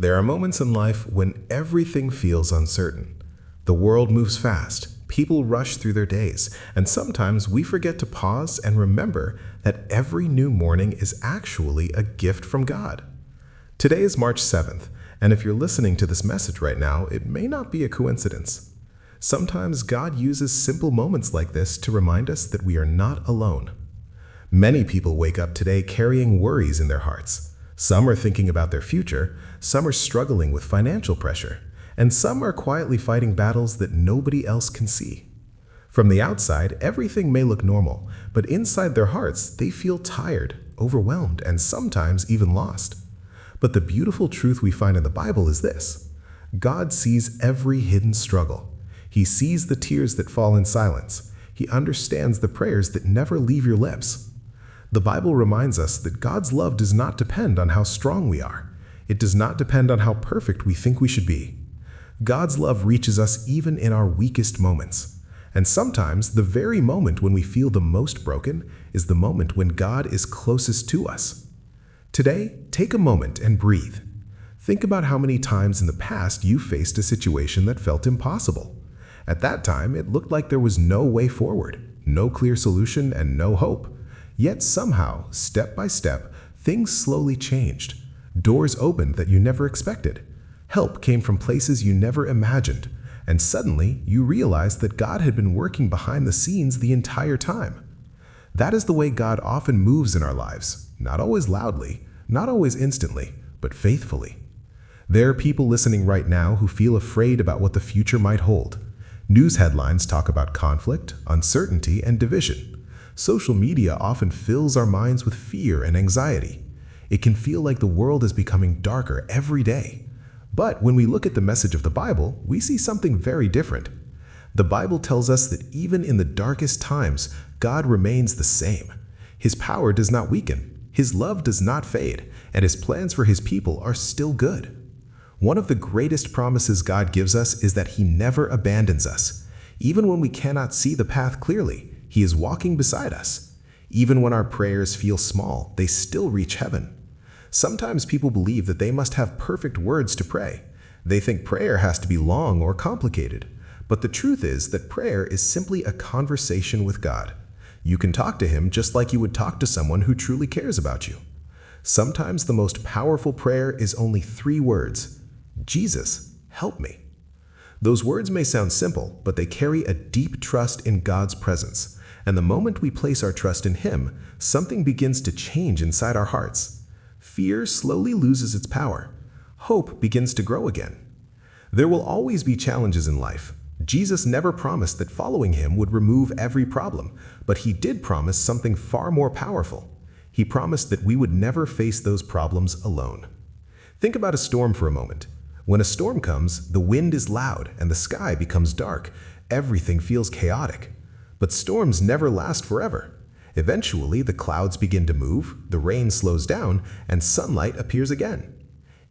There are moments in life when everything feels uncertain. The world moves fast, people rush through their days, and sometimes we forget to pause and remember that every new morning is actually a gift from God. Today is March 7th, and if you're listening to this message right now, it may not be a coincidence. Sometimes God uses simple moments like this to remind us that we are not alone. Many people wake up today carrying worries in their hearts. Some are thinking about their future, some are struggling with financial pressure, and some are quietly fighting battles that nobody else can see. From the outside, everything may look normal, but inside their hearts, they feel tired, overwhelmed, and sometimes even lost. But the beautiful truth we find in the Bible is this: God sees every hidden struggle. He sees the tears that fall in silence. He understands the prayers that never leave your lips. The Bible reminds us that God's love does not depend on how strong we are. It does not depend on how perfect we think we should be. God's love reaches us even in our weakest moments. And sometimes the very moment when we feel the most broken is the moment when God is closest to us. Today, take a moment and breathe. Think about how many times in the past you faced a situation that felt impossible. At that time, it looked like there was no way forward, no clear solution, and no hope. Yet somehow, step by step, things slowly changed. Doors opened that you never expected. Help came from places you never imagined. And suddenly, you realized that God had been working behind the scenes the entire time. That is the way God often moves in our lives, not always loudly, not always instantly, but faithfully. There are people listening right now who feel afraid about what the future might hold. News headlines talk about conflict, uncertainty, and division. Social media often fills our minds with fear and anxiety. It can feel like the world is becoming darker every day. But when we look at the message of the Bible, we see something very different. The Bible tells us that even in the darkest times, God remains the same. His power does not weaken, His love does not fade, and His plans for His people are still good. One of the greatest promises God gives us is that He never abandons us. Even when we cannot see the path clearly, He is walking beside us. Even when our prayers feel small, they still reach heaven. Sometimes people believe that they must have perfect words to pray. They think prayer has to be long or complicated. But the truth is that prayer is simply a conversation with God. You can talk to Him just like you would talk to someone who truly cares about you. Sometimes the most powerful prayer is only 3 words: Jesus, help me. Those words may sound simple, but they carry a deep trust in God's presence. And the moment we place our trust in Him, something begins to change inside our hearts. Fear slowly loses its power. Hope begins to grow again. There will always be challenges in life. Jesus never promised that following Him would remove every problem, but He did promise something far more powerful. He promised that we would never face those problems alone. Think about a storm for a moment. When a storm comes, the wind is loud and the sky becomes dark. Everything feels chaotic. But storms never last forever. Eventually, the clouds begin to move, the rain slows down, and sunlight appears again.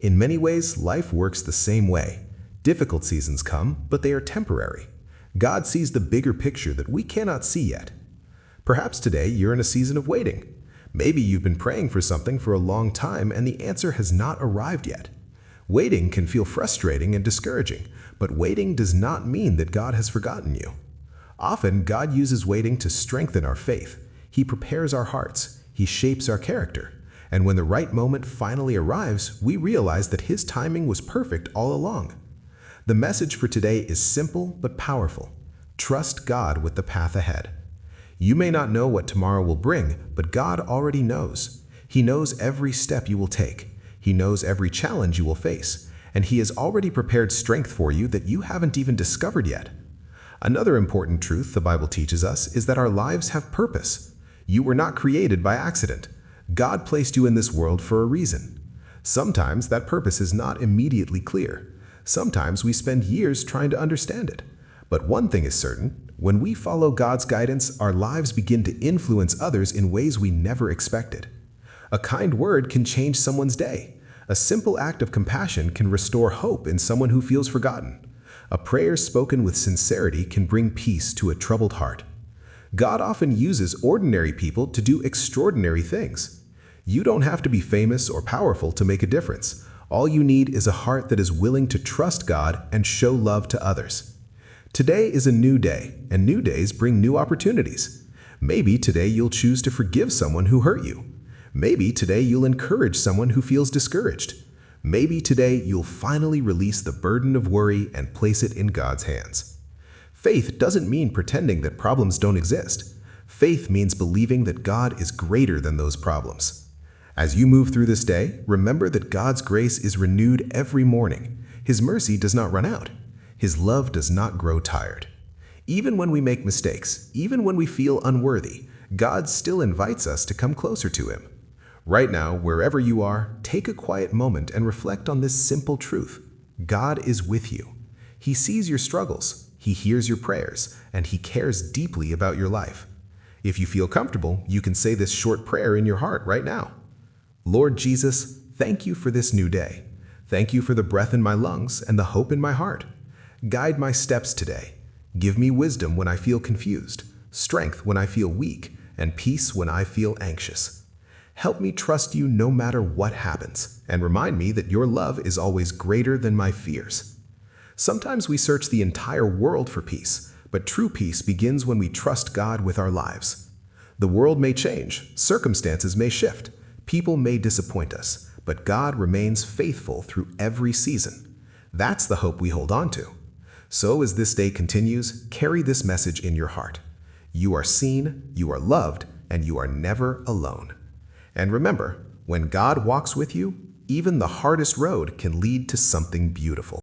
In many ways, life works the same way. Difficult seasons come, but they are temporary. God sees the bigger picture that we cannot see yet. Perhaps today you're in a season of waiting. Maybe you've been praying for something for a long time and the answer has not arrived yet. Waiting can feel frustrating and discouraging, but waiting does not mean that God has forgotten you. Often, God uses waiting to strengthen our faith. He prepares our hearts. He shapes our character. And when the right moment finally arrives, we realize that His timing was perfect all along. The message for today is simple but powerful. Trust God with the path ahead. You may not know what tomorrow will bring, but God already knows. He knows every step you will take. He knows every challenge you will face. And He has already prepared strength for you that you haven't even discovered yet. Another important truth the Bible teaches us is that our lives have purpose. You were not created by accident. God placed you in this world for a reason. Sometimes that purpose is not immediately clear. Sometimes we spend years trying to understand it. But one thing is certain: when we follow God's guidance, our lives begin to influence others in ways we never expected. A kind word can change someone's day. A simple act of compassion can restore hope in someone who feels forgotten. A prayer spoken with sincerity can bring peace to a troubled heart. God often uses ordinary people to do extraordinary things. You don't have to be famous or powerful to make a difference. All you need is a heart that is willing to trust God and show love to others. Today is a new day, and new days bring new opportunities. Maybe today you'll choose to forgive someone who hurt you. Maybe today you'll encourage someone who feels discouraged. Maybe today you'll finally release the burden of worry and place it in God's hands. Faith doesn't mean pretending that problems don't exist. Faith means believing that God is greater than those problems. As you move through this day, remember that God's grace is renewed every morning. His mercy does not run out. His love does not grow tired. Even when we make mistakes, even when we feel unworthy, God still invites us to come closer to Him. Right now, wherever you are, take a quiet moment and reflect on this simple truth. God is with you. He sees your struggles, He hears your prayers, and He cares deeply about your life. If you feel comfortable, you can say this short prayer in your heart right now. Lord Jesus, thank you for this new day. Thank you for the breath in my lungs and the hope in my heart. Guide my steps today. Give me wisdom when I feel confused, strength when I feel weak, and peace when I feel anxious. Help me trust you no matter what happens, and remind me that your love is always greater than my fears. Sometimes we search the entire world for peace, but true peace begins when we trust God with our lives. The world may change, circumstances may shift, people may disappoint us, but God remains faithful through every season. That's the hope we hold on to. So as this day continues, carry this message in your heart. You are seen, you are loved, and you are never alone. And remember, when God walks with you, even the hardest road can lead to something beautiful.